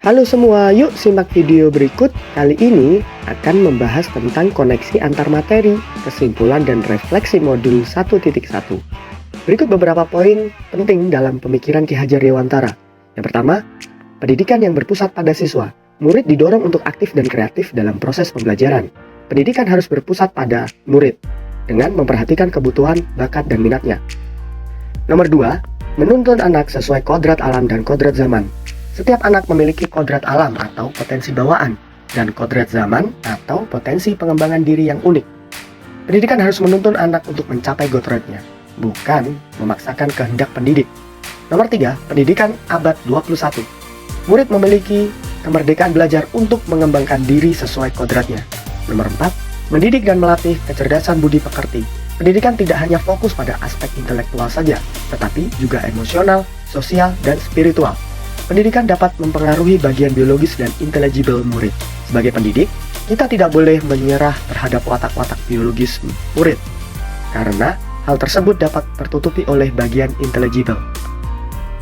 Halo semua, yuk simak video berikut. Kali ini akan membahas tentang koneksi antar materi, kesimpulan dan refleksi modul 1.1. Berikut beberapa poin penting dalam pemikiran Ki Hajar Dewantara. Yang pertama, pendidikan yang berpusat pada siswa. Murid didorong untuk aktif dan kreatif dalam proses pembelajaran. Pendidikan harus berpusat pada murid dengan memperhatikan kebutuhan, bakat, dan minatnya. Nomor 2, menuntun anak sesuai kodrat alam dan kodrat zaman. Setiap anak memiliki kodrat alam atau potensi bawaan dan kodrat zaman atau potensi pengembangan diri yang unik. Pendidikan harus menuntun anak untuk mencapai kodratnya, bukan memaksakan kehendak pendidik. Nomor 3, pendidikan abad 21. Murid memiliki kemerdekaan belajar untuk mengembangkan diri sesuai kodratnya. Nomor 4, mendidik dan melatih kecerdasan budi pekerti. Pendidikan tidak hanya fokus pada aspek intelektual saja, tetapi juga emosional, sosial, dan spiritual. Pendidikan dapat mempengaruhi bagian biologis dan intelligible murid. Sebagai pendidik, kita tidak boleh menyerah terhadap watak-watak biologis murid, karena hal tersebut dapat tertutupi oleh bagian intelligible.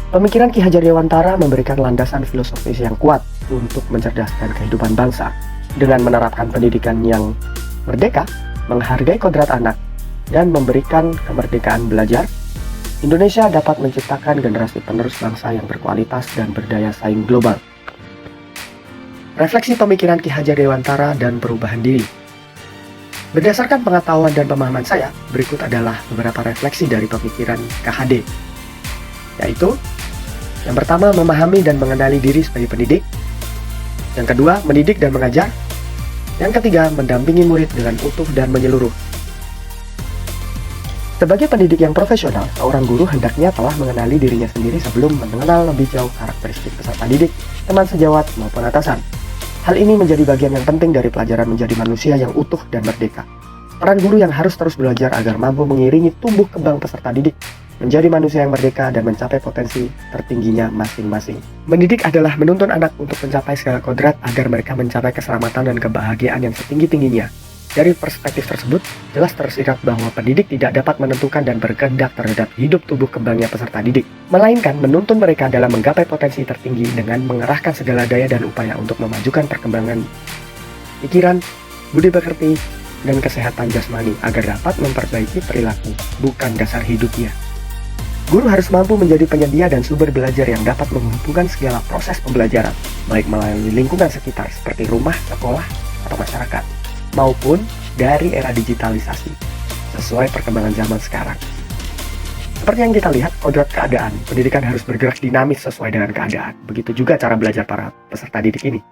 Pemikiran Ki Hajar Dewantara memberikan landasan filosofis yang kuat untuk mencerdaskan kehidupan bangsa. Dengan menerapkan pendidikan yang merdeka, menghargai kodrat anak, dan memberikan kemerdekaan belajar, Indonesia dapat menciptakan generasi penerus bangsa yang berkualitas dan berdaya saing global. Refleksi pemikiran Ki Hajar Dewantara dan perubahan diri. Berdasarkan pengetahuan dan pemahaman saya, berikut adalah beberapa refleksi dari pemikiran KHD, yaitu yang pertama, memahami dan mengenali diri sebagai pendidik. Yang kedua, mendidik dan mengajar. Yang ketiga, mendampingi murid dengan utuh dan menyeluruh. Sebagai pendidik yang profesional, seorang guru hendaknya telah mengenali dirinya sendiri sebelum mengenal lebih jauh karakteristik peserta didik, teman sejawat, maupun atasan. Hal ini menjadi bagian yang penting dari pelajaran menjadi manusia yang utuh dan merdeka. Peran guru yang harus terus belajar agar mampu mengiringi tumbuh kembang peserta didik, menjadi manusia yang merdeka dan mencapai potensi tertingginya masing-masing. Mendidik adalah menuntun anak untuk mencapai segala kodrat agar mereka mencapai keselamatan dan kebahagiaan yang setinggi-tingginya. Dari perspektif tersebut, jelas tersirat bahwa pendidik tidak dapat menentukan dan berkehendak terhadap hidup tubuh kembangnya peserta didik, melainkan menuntun mereka dalam menggapai potensi tertinggi dengan mengerahkan segala daya dan upaya untuk memajukan perkembangan pikiran, budi pekerti, dan kesehatan jasmani agar dapat memperbaiki perilaku, bukan dasar hidupnya. Guru harus mampu menjadi penyedia dan sumber belajar yang dapat menghubungkan segala proses pembelajaran, baik melalui lingkungan sekitar seperti rumah, sekolah, atau masyarakat, maupun dari era digitalisasi, sesuai perkembangan zaman sekarang. Seperti yang kita lihat, kodrat keadaan, pendidikan harus bergerak dinamis sesuai dengan keadaan. Begitu juga cara belajar para peserta didik ini.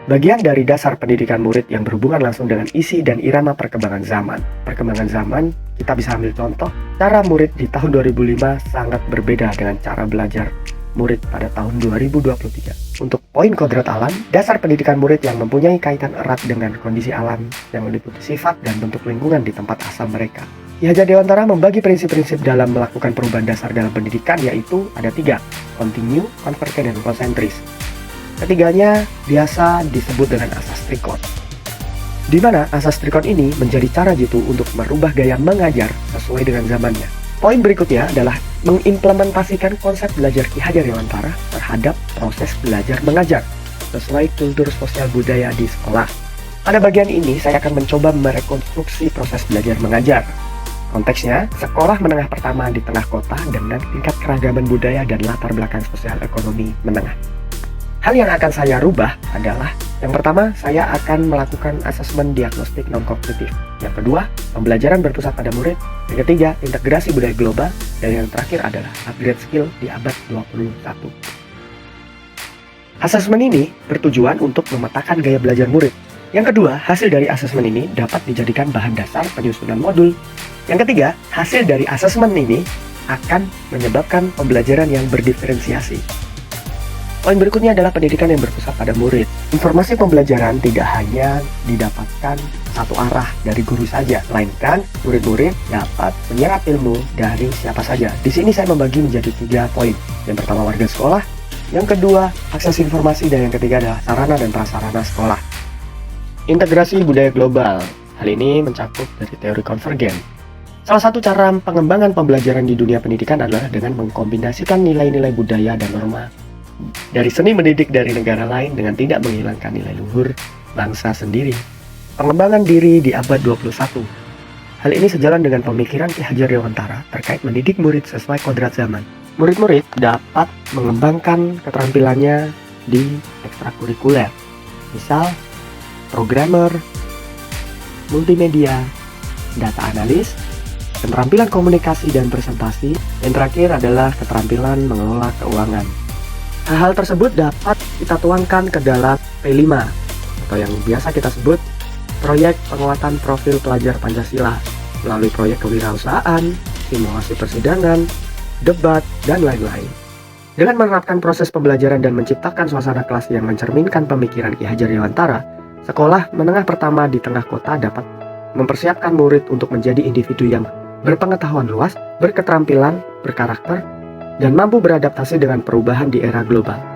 Bagian dari dasar pendidikan murid yang berhubungan langsung dengan isi dan irama perkembangan zaman. Perkembangan zaman, kita bisa ambil contoh, cara murid di tahun 2005 sangat berbeda dengan cara belajar murid pada tahun 2023. Untuk poin kodrat alam, dasar pendidikan murid yang mempunyai kaitan erat dengan kondisi alam yang meliputi sifat dan bentuk lingkungan di tempat asal mereka. Ki Hajar Dewantara membagi prinsip-prinsip dalam melakukan perubahan dasar dalam pendidikan, yaitu ada 3, continue, convergent, dan concentris. Ketiganya biasa disebut dengan asas trikon, di mana asas trikon ini menjadi cara jitu untuk merubah gaya mengajar sesuai dengan zamannya. Poin berikutnya adalah mengimplementasikan konsep belajar Ki Hajar Dewantara terhadap proses belajar mengajar sesuai kultur sosial budaya di sekolah. Pada bagian ini, saya akan mencoba merekonstruksi proses belajar mengajar. Konteksnya, sekolah menengah pertama di tengah kota dengan tingkat keragaman budaya dan latar belakang sosial ekonomi menengah. Hal yang akan saya rubah adalah, yang pertama, saya akan melakukan asesmen diagnostik non-kognitif. Yang kedua, pembelajaran berpusat pada murid. Yang ketiga, integrasi budaya global. Dan yang terakhir adalah upgrade skill di abad 21. Asesmen ini bertujuan untuk memetakan gaya belajar murid. Yang kedua, hasil dari asesmen ini dapat dijadikan bahan dasar penyusunan modul. Yang ketiga, hasil dari asesmen ini akan menyebabkan pembelajaran yang berdiferensiasi. Poin berikutnya adalah pendidikan yang berpusat pada murid. Informasi pembelajaran tidak hanya didapatkan satu arah dari guru saja, melainkan murid-murid dapat menyerap ilmu dari siapa saja. Di sini saya membagi menjadi 3 poin. Yang pertama, warga sekolah. Yang kedua, akses informasi. Dan yang ketiga adalah sarana dan prasarana sekolah. Integrasi budaya global. Hal ini mencakup dari teori konvergen. Salah satu cara pengembangan pembelajaran di dunia pendidikan adalah dengan mengkombinasikan nilai-nilai budaya dan norma dari seni mendidik dari negara lain dengan tidak menghilangkan nilai luhur bangsa sendiri. Pengembangan diri di abad 21. Hal ini sejalan dengan pemikiran Ki Hajar Dewantara terkait mendidik murid sesuai kodrat zaman. Murid-murid dapat mengembangkan keterampilannya di ekstrakurikuler, misal programmer, multimedia, data analis, keterampilan komunikasi dan presentasi, dan terakhir adalah keterampilan mengelola keuangan. Hal-hal tersebut dapat kita tuangkan ke dalam P5 atau yang biasa kita sebut proyek penguatan profil pelajar Pancasila melalui proyek kewirausahaan, simulasi persidangan, debat, dan lain-lain. Dengan menerapkan proses pembelajaran dan menciptakan suasana kelas yang mencerminkan pemikiran Ki Hajar Dewantara, sekolah menengah pertama di tengah kota dapat mempersiapkan murid untuk menjadi individu yang berpengetahuan luas, berketerampilan, berkarakter, dan mampu beradaptasi dengan perubahan di era global.